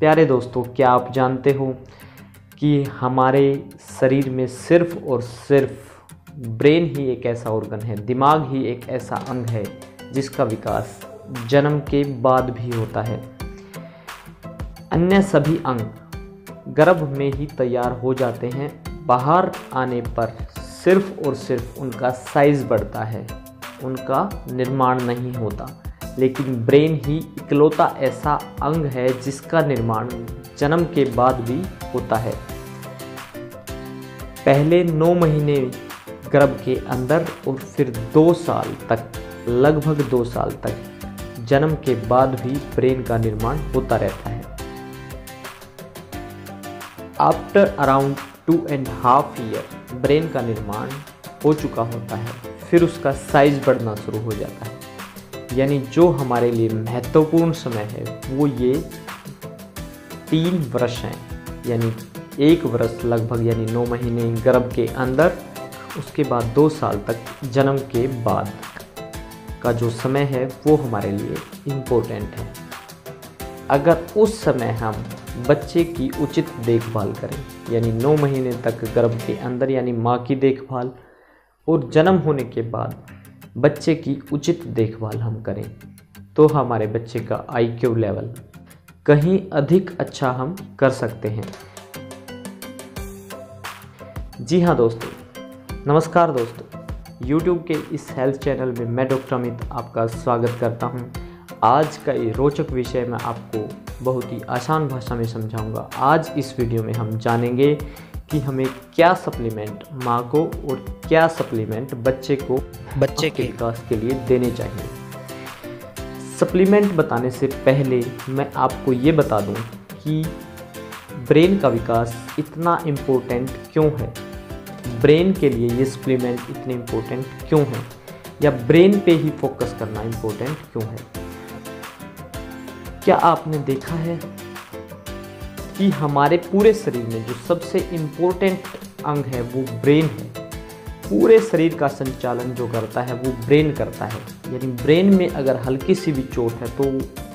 प्यारे दोस्तों, क्या आप जानते हो कि हमारे शरीर में सिर्फ और सिर्फ ब्रेन ही एक ऐसा ऑर्गन है, दिमाग ही एक ऐसा अंग है जिसका विकास जन्म के बाद भी होता है। अन्य सभी अंग गर्भ में ही तैयार हो जाते हैं। बाहर आने पर सिर्फ और सिर्फ उनका साइज बढ़ता है, उनका निर्माण नहीं होता। लेकिन ब्रेन ही इकलौता ऐसा अंग है जिसका निर्माण जन्म के बाद भी होता है। पहले 9 महीने गर्भ के अंदर और फिर 2 साल तक, लगभग 2 साल तक जन्म के बाद भी ब्रेन का निर्माण होता रहता है। आफ्टर अराउंड 2.5 ईयर ब्रेन का निर्माण हो चुका होता है, फिर उसका साइज बढ़ना शुरू हो जाता है। यानी जो हमारे लिए महत्वपूर्ण समय है वो ये 3 वर्ष हैं, यानी 1 वर्ष लगभग, यानी 9 महीने गर्भ के अंदर, उसके बाद 2 साल तक जन्म के बाद का जो समय है वो हमारे लिए इम्पोर्टेंट है। अगर उस समय हम बच्चे की उचित देखभाल करें, यानी 9 महीने तक गर्भ के अंदर यानी माँ की देखभाल, और जन्म होने के बाद बच्चे की उचित देखभाल हम करें, तो हमारे बच्चे का IQ लेवल कहीं अधिक अच्छा हम कर सकते हैं। जी हाँ दोस्तों, नमस्कार दोस्तों, YouTube के इस हेल्थ चैनल में मैं डॉक्टर अमित आपका स्वागत करता हूँ। आज का ये रोचक विषय मैं आपको बहुत ही आसान भाषा में समझाऊंगा। आज इस वीडियो में हम जानेंगे कि हमें क्या सप्लीमेंट माँ को और क्या सप्लीमेंट बच्चे के विकास के लिए देने चाहिए। सप्लीमेंट बताने से पहले मैं आपको ये बता दूं कि ब्रेन का विकास इतना इम्पोर्टेंट क्यों है, ब्रेन के लिए ये सप्लीमेंट इतने इम्पोर्टेंट क्यों हैं, या ब्रेन पे ही फोकस करना इम्पोर्टेंट क्यों है। क्या आपने देखा है कि हमारे पूरे शरीर में जो सबसे इम्पोर्टेंट अंग है वो ब्रेन है। पूरे शरीर का संचालन जो करता है वो ब्रेन करता है। यानी ब्रेन में अगर हल्की सी भी चोट है तो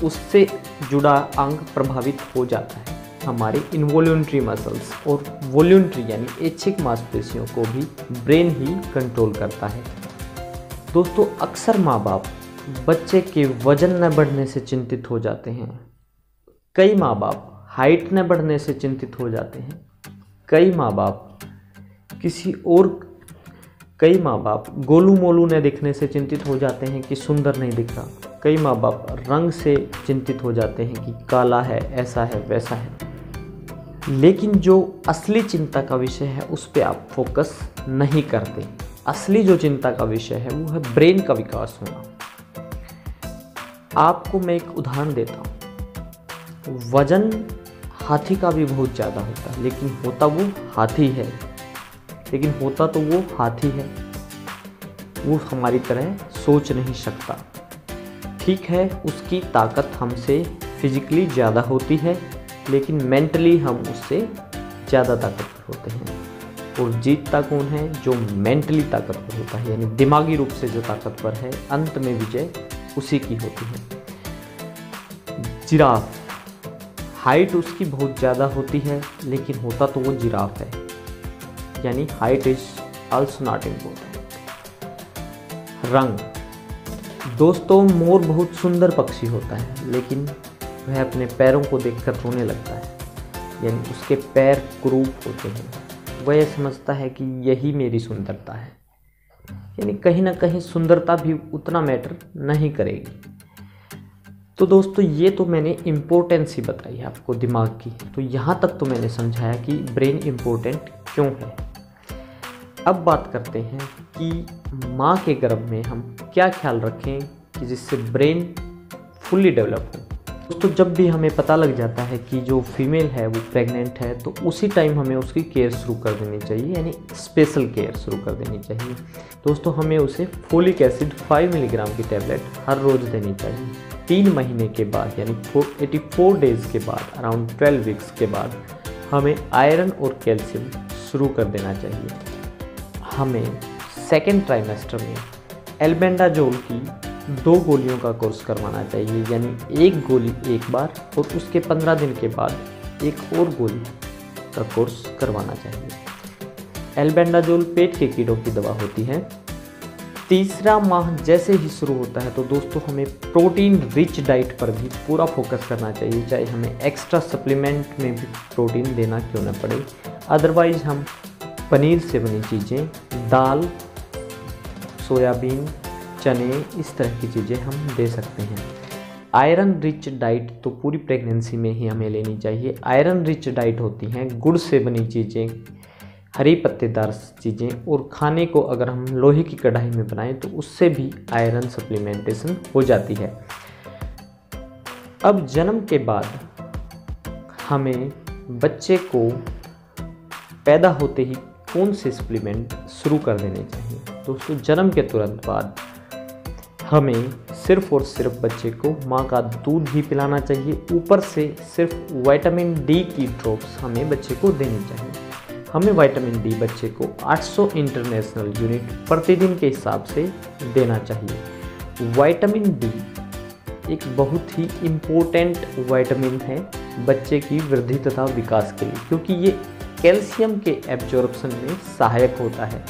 उससे जुड़ा अंग प्रभावित हो जाता है। हमारे इनवॉल्यूंट्री मसल्स और वॉल्यूंट्री यानी ऐच्छिक मांसपेशियों को भी ब्रेन ही कंट्रोल करता है। दोस्तों, अक्सर माँ बाप बच्चे के वजन न बढ़ने से चिंतित हो जाते हैं। कई माँ बाप हाइट न बढ़ने से चिंतित हो जाते हैं। कई माँ बाप गोलू मोलू न दिखने से चिंतित हो जाते हैं कि सुंदर नहीं दिख रहा। कई माँ बाप रंग से चिंतित हो जाते हैं कि काला है, ऐसा है, वैसा है। लेकिन जो असली चिंता का विषय है उस पर आप फोकस नहीं करते। असली जो चिंता का विषय है वो है ब्रेन का विकास होना। आपको मैं एक उदाहरण देता हूँ। वजन हाथी का भी बहुत ज़्यादा होता है, लेकिन होता वो हाथी है। वो हमारी तरह सोच नहीं सकता। ठीक है, उसकी ताकत हमसे फिजिकली ज़्यादा होती है, लेकिन मेंटली हम उससे ज़्यादा ताकतवर होते हैं। और जीतता कौन है? जो मेंटली ताकतवर होता है, यानी दिमागी रूप से जो ताकतवर है, अंत में विजय उसी की होती है। जिराफ, हाइट उसकी बहुत ज़्यादा होती है, लेकिन होता तो वो जिराफ है। यानी height is also not important. रंग, दोस्तों, मोर बहुत सुंदर पक्षी होता है, लेकिन वह अपने पैरों को देखकर रोने लगता है। यानी उसके पैर कुरूप होते हैं। वह समझता है कि यही मेरी सुंदरता है। यानी कहीं ना कहीं सुंदरता भी उतना मैटर नहीं करेगी। तो दोस्तों, ये तो मैंने इम्पोर्टेंस ही बताई है आपको दिमाग की। तो यहाँ तक तो मैंने समझाया कि ब्रेन इम्पोर्टेंट क्यों है। अब बात करते हैं कि माँ के गर्भ में हम क्या ख्याल रखें कि जिससे ब्रेन फुल्ली डेवलप हो। दोस्तों, जब भी हमें पता लग जाता है कि जो फीमेल है वो प्रेग्नेंट है, तो उसी टाइम हमें उसकी केयर शुरू कर देनी चाहिए, यानी स्पेशल केयर शुरू कर देनी चाहिए। दोस्तों, हमें उसे फोलिक एसिड 5 मिलीग्राम की टैबलेट हर रोज़ देनी चाहिए। 3 महीने के बाद, यानी 84 डेज़ के बाद, अराउंड 12 वीक्स के बाद हमें आयरन और कैल्शियम शुरू कर देना चाहिए। हमें सेकेंड ट्राइमेस्टर में एल्बेंडाजोल की 2 गोलियों का कोर्स करवाना चाहिए, यानी 1 गोली एक बार और उसके 15 दिन के बाद एक और गोली का कोर्स करवाना चाहिए। एल्बेंडाजोल पेट के कीड़ों की दवा होती है। तीसरा माह जैसे ही शुरू होता है तो दोस्तों हमें प्रोटीन रिच डाइट पर भी पूरा फोकस करना चाहिए, चाहे हमें एक्स्ट्रा सप्लीमेंट में भी प्रोटीन देना क्यों ना पड़े। अदरवाइज हम पनीर से बनी चीज़ें, दाल, सोयाबीन, चने, इस तरह की चीज़ें हम दे सकते हैं। आयरन रिच डाइट तो पूरी प्रेगनेंसी में ही हमें लेनी चाहिए। आयरन रिच डाइट होती हैं गुड़ से बनी चीज़ें, हरी पत्तेदार चीज़ें, और खाने को अगर हम लोहे की कढ़ाई में बनाएं तो उससे भी आयरन सप्लीमेंटेशन हो जाती है। अब जन्म के बाद हमें बच्चे को पैदा होते ही कौन से सप्लीमेंट शुरू कर देने चाहिए? दोस्तों जन्म के तुरंत बाद हमें सिर्फ और सिर्फ बच्चे को माँ का दूध ही पिलाना चाहिए। ऊपर से सिर्फ विटामिन डी की ड्रॉप्स हमें बच्चे को देनी चाहिए। हमें विटामिन डी बच्चे को 800 इंटरनेशनल यूनिट प्रतिदिन के हिसाब से देना चाहिए। विटामिन डी एक बहुत ही इम्पोर्टेंट विटामिन है बच्चे की वृद्धि तथा विकास के लिए, क्योंकि ये कैल्शियम के एब्जॉर्प्शन में सहायक होता है।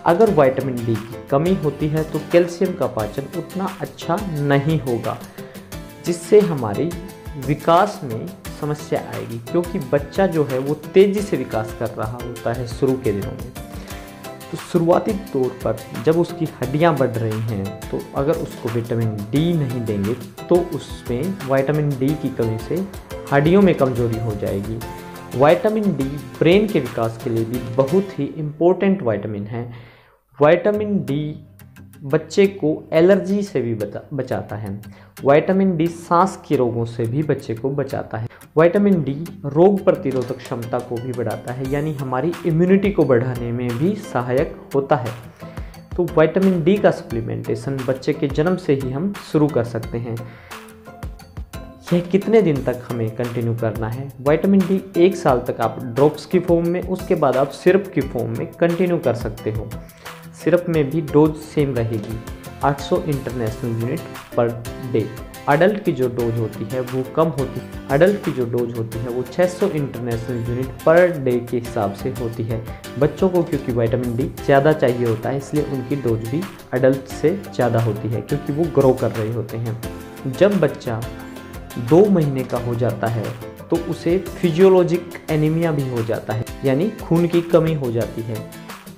अगर विटामिन डी की कमी होती है तो कैल्शियम का पाचन उतना अच्छा नहीं होगा, जिससे हमारी विकास में समस्या आएगी, क्योंकि बच्चा जो है वो तेज़ी से विकास कर रहा होता है शुरू के दिनों में। तो शुरुआती तौर पर जब उसकी हड्डियां बढ़ रही हैं तो अगर उसको विटामिन डी नहीं देंगे तो उसमें विटामिन डी की कमी से हड्डियों में कमजोरी हो जाएगी। विटामिन डी ब्रेन के विकास के लिए भी बहुत ही इम्पोर्टेंट विटामिन है। विटामिन डी बच्चे को एलर्जी से भी बचाता है। विटामिन डी सांस के रोगों से भी बच्चे को बचाता है। विटामिन डी रोग प्रतिरोधक क्षमता को भी बढ़ाता है, यानी हमारी इम्यूनिटी को बढ़ाने में भी सहायक होता है। तो विटामिन डी का सप्लीमेंटेशन बच्चे के जन्म से ही हम शुरू कर सकते हैं। यह कितने दिन तक हमें कंटिन्यू करना है? विटामिन डी 1 साल तक आप ड्रॉप्स की फॉर्म में, उसके बाद आप सिरप की फॉर्म में कंटिन्यू कर सकते हो। सिरप में भी डोज सेम रहेगी, 800 international unit per day. Adult की जो डोज होती है वो कम होती है। अडल्ट की जो डोज होती है वो 600 इंटरनेशनल यूनिट पर डे के हिसाब से होती है। बच्चों को क्योंकि विटामिन डी ज़्यादा चाहिए होता है, इसलिए उनकी डोज भी अडल्ट से ज़्यादा होती है, क्योंकि वो ग्रो कर रहे होते हैं। जब बच्चा 2 महीने का हो जाता है तो उसे फिजियोलॉजिक एनीमिया भी हो जाता है, यानी खून की कमी हो जाती है।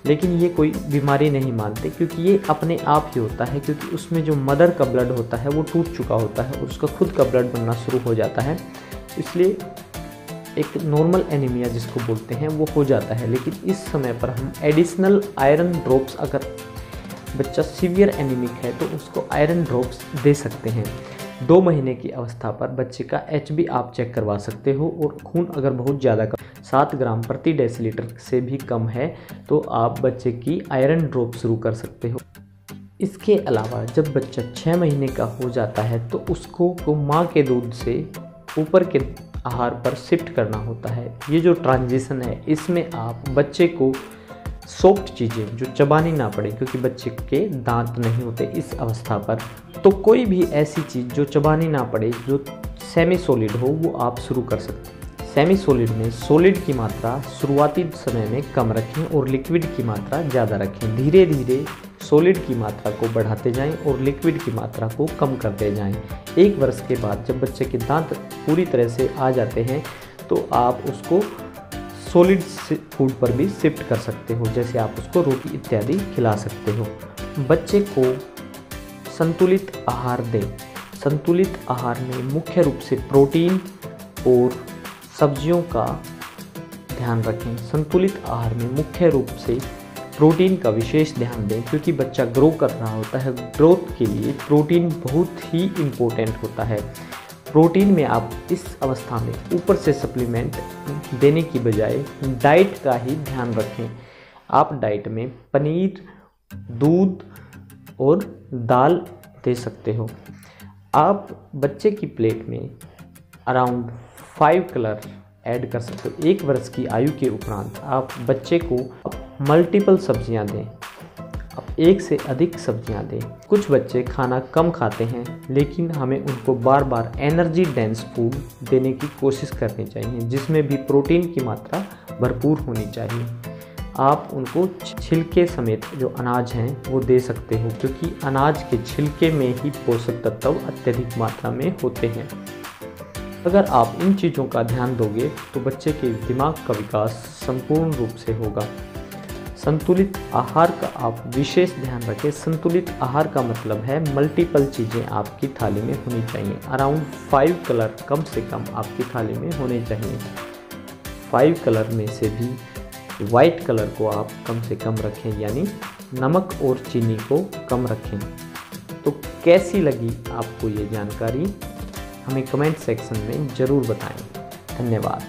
लेकिन ये कोई बीमारी नहीं मानते, क्योंकि ये अपने आप ही होता है, क्योंकि उसमें जो मदर का ब्लड होता है वो टूट चुका होता है और उसका खुद का ब्लड बनना शुरू हो जाता है। इसलिए एक नॉर्मल एनीमिया जिसको बोलते हैं वो हो जाता है। लेकिन इस समय पर हम एडिशनल आयरन ड्रॉप्स, अगर बच्चा सीवियर एनीमिक है तो उसको आयरन ड्रॉप्स दे सकते हैं। 2 महीने की अवस्था पर बच्चे का HB आप चेक करवा सकते हो, और खून अगर बहुत ज़्यादा 7 ग्राम प्रति डेसीलीटर से भी कम है तो आप बच्चे की आयरन ड्रॉप शुरू कर सकते हो। इसके अलावा जब बच्चा 6 महीने का हो जाता है तो उसको माँ के दूध से ऊपर के आहार पर शिफ्ट करना होता है। ये जो ट्रांजिशन है इसमें आप बच्चे को सॉफ्ट चीज़ें जो चबानी ना पड़े, क्योंकि बच्चे के दांत नहीं होते इस अवस्था पर, तो कोई भी ऐसी चीज़ जो चबानी ना पड़े, जो सेमी सॉलिड हो, वो आप शुरू कर सकते हैं। सेमी सॉलिड में सॉलिड की मात्रा शुरुआती समय में कम रखें और लिक्विड की मात्रा ज़्यादा रखें। धीरे धीरे सॉलिड की मात्रा को बढ़ाते जाएं और लिक्विड की मात्रा को कम करते जाएं। 1 वर्ष के बाद जब बच्चे के दांत पूरी तरह से आ जाते हैं तो आप उसको सॉलिड फूड पर भी शिफ्ट कर सकते हो, जैसे आप उसको रोटी इत्यादि खिला सकते हो। बच्चे को संतुलित आहार दें। संतुलित आहार में मुख्य रूप से प्रोटीन और सब्जियों का ध्यान रखें। संतुलित आहार में मुख्य रूप से प्रोटीन का विशेष ध्यान दें, क्योंकि बच्चा ग्रो कर रहा होता है। ग्रोथ के लिए प्रोटीन बहुत ही इम्पोर्टेंट होता है। प्रोटीन में आप इस अवस्था में ऊपर से सप्लीमेंट देने की बजाय डाइट का ही ध्यान रखें। आप डाइट में पनीर, दूध और दाल दे सकते हो। आप बच्चे की प्लेट में अराउंड 5 कलर ऐड कर सकते हो। 1 वर्ष की आयु के उपरांत आप बच्चे को मल्टीपल सब्जियां दें। आप एक से अधिक सब्जियां दें। कुछ बच्चे खाना कम खाते हैं, लेकिन हमें उनको बार बार एनर्जी डेंस फूड देने की कोशिश करनी चाहिए, जिसमें भी प्रोटीन की मात्रा भरपूर होनी चाहिए। आप उनको छिलके समेत जो अनाज हैं वो दे सकते हो, क्योंकि अनाज के छिलके में ही पोषक तत्व अत्यधिक मात्रा में होते हैं। अगर आप इन चीज़ों का ध्यान दोगे तो बच्चे के दिमाग का विकास संपूर्ण रूप से होगा। संतुलित आहार का आप विशेष ध्यान रखें। संतुलित आहार का मतलब है मल्टीपल चीज़ें आपकी थाली में होनी चाहिए। अराउंड 5 कलर कम से कम आपकी थाली में होने चाहिए। 5 कलर में से भी वाइट कलर को आप कम से कम रखें, यानी नमक और चीनी को कम रखें। तो कैसी लगी आपको ये जानकारी, हमें कमेंट सेक्शन में ज़रूर बताएं। धन्यवाद।